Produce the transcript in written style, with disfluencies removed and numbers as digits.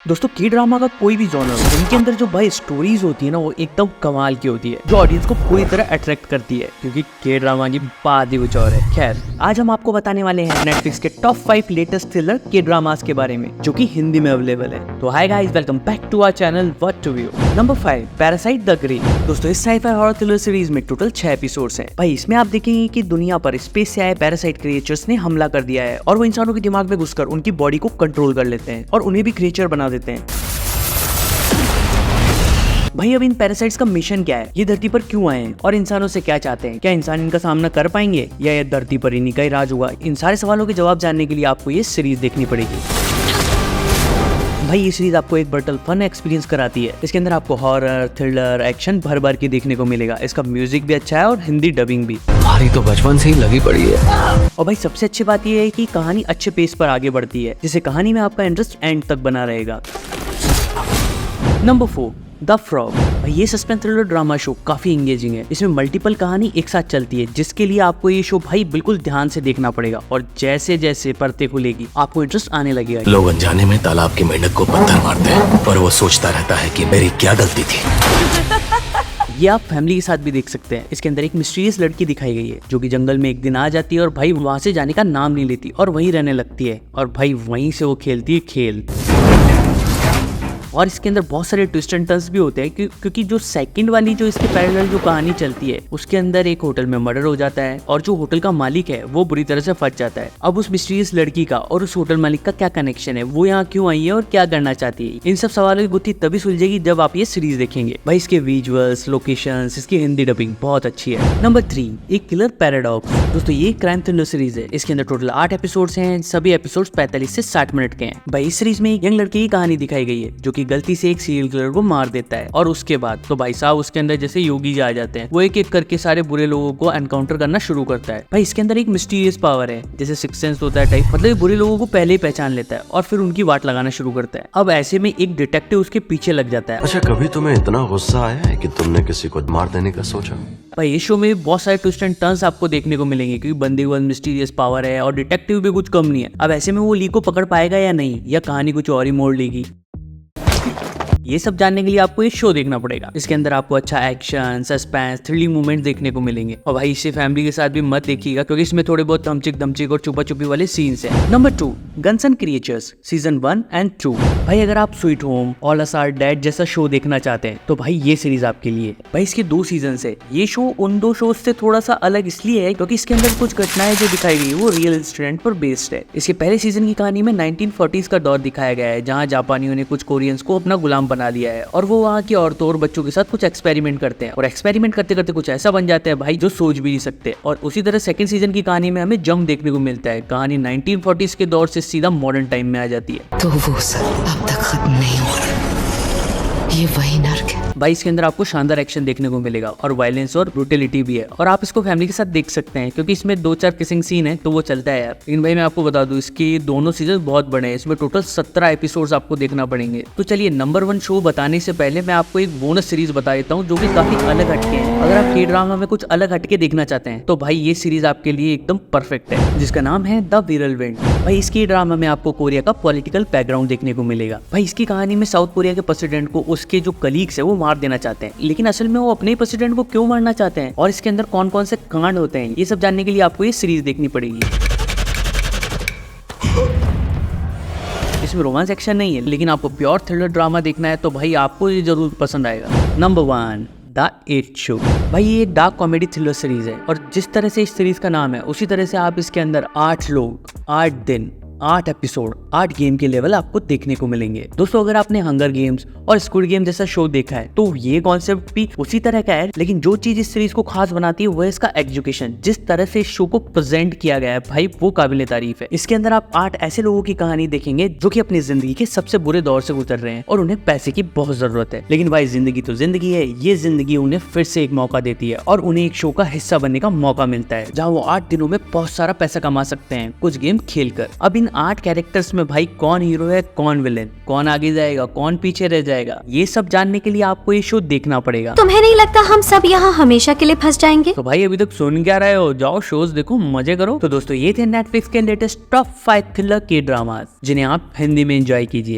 दोस्तों के ड्रामा का कोई भी जॉनर हो, इनके अंदर जो भाई स्टोरीज होती है ना वो एकदम कमाल की होती है जो ऑडियंस को पूरी तरह अट्रैक्ट करती है क्योंकि के ड्रामा की बात ही कुछ और है। खैर आज हम आपको बताने वाले हैं नेटफ्लिक्स के टॉप 5 लेटेस्ट थ्रिलर के ड्रामास के बारे में जो कि हिंदी में अवेलेबल है। तो hi guys, welcome back to our channel what to view. Number 5 parasite the grey. दोस्तों इस साइ-फाई हॉरर थ्रिलर सीरीज में टोटल 6 एपिसोड्स हैं। भाई इसमें आप देखेंगे कि दुनिया पर स्पेस से आए पैरासाइट क्रिएचर्स ने हमला कर दिया है और वो इंसानों के दिमाग में घुसकर उनकी बॉडी को कंट्रोल कर लेते हैं और उन्हें भी क्रिएचर बना देते हैं। भाई अब इन पैरासाइट्स का मिशन क्या है, ये धरती पर क्यों आए हैं और इंसानों से क्या चाहते हैं, क्या इंसान इनका सामना कर पाएंगे या ये धरती पर इन्हीं का ही राज होगा। इन सारे सवालों के जवाब जानने के लिए आपको ये सीरीज देखनी पड़ेगी। भाई ये सीरीज आपको एक बटल फन एक्सपीरियंस कराती है। इसके अंदर आपको हॉरर, थ्रिलर, एक्शन भर भर के देखने को मिलेगा। इसका म्यूजिक भी अच्छा है और हिंदी डबिंग भी। हमारी तो बचपन से ही लगी पड़ी है। और भाई सबसे अच्छी बात ये है कि कहानी अच्छे पेस पर आगे बढ़ती है जिससे कहानी में आपका इंटरेस्ट एंड तक बना रहेगा। Number 4 the frog. भाई ये सस्पेंस थ्रिलर ड्रामा शो काफी एंगेजिंग है। इसमें मल्टीपल कहानी एक साथ चलती है जिसके लिए आपको ये शो भाई बिल्कुल ध्यान से देखना पड़ेगा और जैसे जैसे परतें खुलेगी आपको इंटरेस्ट आने लगेगा। लोग अनजाने में तालाब की मेंढक को पत्थर मारते हैं पर वो सोचता रहता है कि मेरी क्या गलती थी। ये आप फैमिली के साथ भी देख सकते हैं। इसके अंदर एक मिस्टीरियस लड़की दिखाई गई है जो कि जंगल में एक दिन आ जाती है और भाई वहां से जाने का नाम नहीं लेती और वहीं रहने लगती है और भाई वहीं से वो खेलती है खेल। और इसके अंदर बहुत सारे ट्विस्ट एंड टर्न्स भी होते हैं क्योंकि जो सेकंड वाली जो इसके पैरेलल जो कहानी चलती है उसके अंदर एक होटल में मर्डर हो जाता है और जो होटल का मालिक है वो बुरी तरह से फंस जाता है। अब उस मिस्टीरियस लड़की का और उस होटल मालिक का क्या कनेक्शन है, वो यहाँ क्यों आई है और क्या करना चाहती है, इन सब सवालों की गुत्थी तभी सुलझेगी जब आप ये सीरीज देखेंगे। भाई इसके विजुअल्स, लोकेशंस, इसकी हिंदी डबिंग बहुत अच्छी है। नंबर 3 एक किलर पैराडॉक्स। दोस्तों ये क्राइम थ्रिलर सीरीज है। इसके अंदर टोटल 8 एपिसोड्स हैं। सभी एपिसोड्स 45 से 60 मिनट के हैं। भाई इस सीरीज में एक यंग लड़की की कहानी दिखाई गई है जो कि गलती से एक सीरियल किलर को मार देता है और उसके बाद तो भाई साहब उसके अंदर जैसे योगी जी आ जाते हैं। वो एक एक करके सारे बुरे लोगों को एनकाउंटर करना शुरू करता है। भाई इसके अंदर एक मिस्टीरियस पावर है जैसे सिक्स सेंस होता है टाइप, मतलब ये बुरे लोगों को पहले ही पहचान लेता है और फिर उनकी वाट लगाना शुरू करता है। अब ऐसे में एक डिटेक्टिव उसके पीछे लग जाता है। अच्छा कभी तुम्हें इतना गुस्सा आया है कि तुमने किसी को मार देने का सोचा? भाई इस शो में बहुत सारे ट्विस्ट एंड टर्न्स आपको देखने को मिलेंगे क्योंकि बंदे के पास मिस्टीरियस पावर है और डिटेक्टिव भी कुछ कम नहीं है। अब ऐसे में वो ली को पकड़ पाएगा या नहीं, या कहानी कुछ और ही मोड़ लेगी, ये सब जानने के लिए आपको ये शो देखना पड़ेगा। इसके अंदर आपको अच्छा एक्शन, सस्पेंस, थ्रिलिंग मूवमेंट देखने को मिलेंगे। और भाई इसे फैमिली के साथ भी मत देखिएगा क्योंकि इसमें थोड़े बहुत धमचिक और छुपा छुपी वाले सीन्स हैं। Number 2 guns and creatures season 1 and 2। भाई अगर आप sweet home, all us are dead जैसा शो देखना चाहते हैं तो भाई ये सीरीज आपके लिए। भाई इसके 2 सीजन है। ये शो उन 2 शोज से थोड़ा सा अलग इसलिए है क्योंकि इसके अंदर कुछ घटनाएं जो दिखाई गई वो रियल इंसिडेंट पर बेस्ड है। इसके पहले सीजन की कहानी में 1940s का दौर दिखाया गया है जहाँ जापानियों ने कुछ कोरियंस को अपना गुलाम बना लिया है और वो वहाँ की औरतों और बच्चों के साथ कुछ एक्सपेरिमेंट करते हैं और एक्सपेरिमेंट करते करते कुछ ऐसा बन जाता है भाई जो सोच भी नहीं सकते। और उसी तरह सेकंड सीजन की कहानी में हमें जंग देखने को मिलता है। कहानी 1940s के दौर से सीधा मॉडर्न टाइम में आ जाती है। तो वो सब अब तक खत्म नहीं हुआ, ये वही नर्क है। भाई इसके अंदर आपको शानदार एक्शन देखने को मिलेगा और वायलेंस और ब्रूटलिटी भी है और आप इसको फैमिली के साथ देख सकते हैं क्योंकि इसमें 2-4 किसिंग सीन है तो वो चलता है यार। लेकिन भाई मैं आपको बता दूं इसके दोनों सीजन बहुत बड़े हैं। इसमें टोटल 17 एपिसोड्स आपको देखना पड़ेंगे। तो चलिए नंबर 1 शो बताने से पहले मैं आपको एक बोनस सीरीज बता देता हूँ जो कि काफी अलग हटके है। अगर आप के ड्रामा में कुछ अलग हटके देखना चाहते हैं तो भाई ये सीरीज आपके लिए एकदम परफेक्ट है जिसका नाम है द विरलविंड। भाई इसके ड्रामा में आपको कोरिया का पॉलिटिकल बैकग्राउंड देखने को मिलेगा। भाई इसकी कहानी में साउथ कोरिया के प्रेसिडेंट को उसके जो कलीग्स है वो मार देना चाहते हैं, लेकिन असल में वो अपने प्रेसिडेंट को क्यों मारना चाहते हैं और इसके अंदर कौन कौन से कांड होते हैं ये सब जानने के लिए आपको ये सीरीज देखनी पड़ेगी। इसमें रोमांस एक्शन नहीं है लेकिन आपको प्योर थ्रिलर ड्रामा देखना है तो भाई आपको ये जरूर पसंद आएगा। Number 1 the 8 show. भाई ये एक डार्क कॉमेडी थ्रिलर सीरीज है और जिस तरह से इस सीरीज का नाम है उसी तरह से आप इसके अंदर 8 लोग, 8 दिन, 8 एपिसोड, 8 गेम के लेवल आपको देखने को मिलेंगे। दोस्तों अगर आपने हंगर गेम्स और स्क्विड गेम जैसा शो देखा है तो ये कॉन्सेप्ट भी उसी तरह का है, लेकिन जो चीज इस सीरीज को खास बनाती है वो है इसका एजुकेशन। जिस तरह से इस शो को प्रेजेंट किया गया है भाई वो काबिले तारीफ है। इसके अंदर आप 8 ऐसे लोगों की कहानी देखेंगे जो कि अपनी जिंदगी के सबसे बुरे दौर से गुजर रहे हैं और उन्हें पैसे की बहुत जरूरत है, लेकिन भाई जिंदगी तो जिंदगी है। ये जिंदगी उन्हें फिर से एक मौका देती है और उन्हें एक शो का हिस्सा बनने का मौका मिलता है जहाँ वो 8 दिनों में बहुत सारा पैसा कमा सकते हैं कुछ गेम खेलकर। अब इन 8 कैरेक्टर्स में भाई कौन हीरो है, कौन विलेन, कौन आगे जाएगा, कौन पीछे रह जाएगा, ये सब जानने के लिए आपको ये शो देखना पड़ेगा। तुम्हें नहीं लगता हम सब यहाँ हमेशा के लिए फंस जाएंगे? तो भाई अभी तक सुन क्या रहे हो, जाओ शोज देखो, मजे करो। तो दोस्तों ये थे नेटफ्लिक्स के लेटेस्ट टॉप 5 थ्रिलर के ड्रामास जिन्हें आप हिंदी में एंजॉय कीजिए।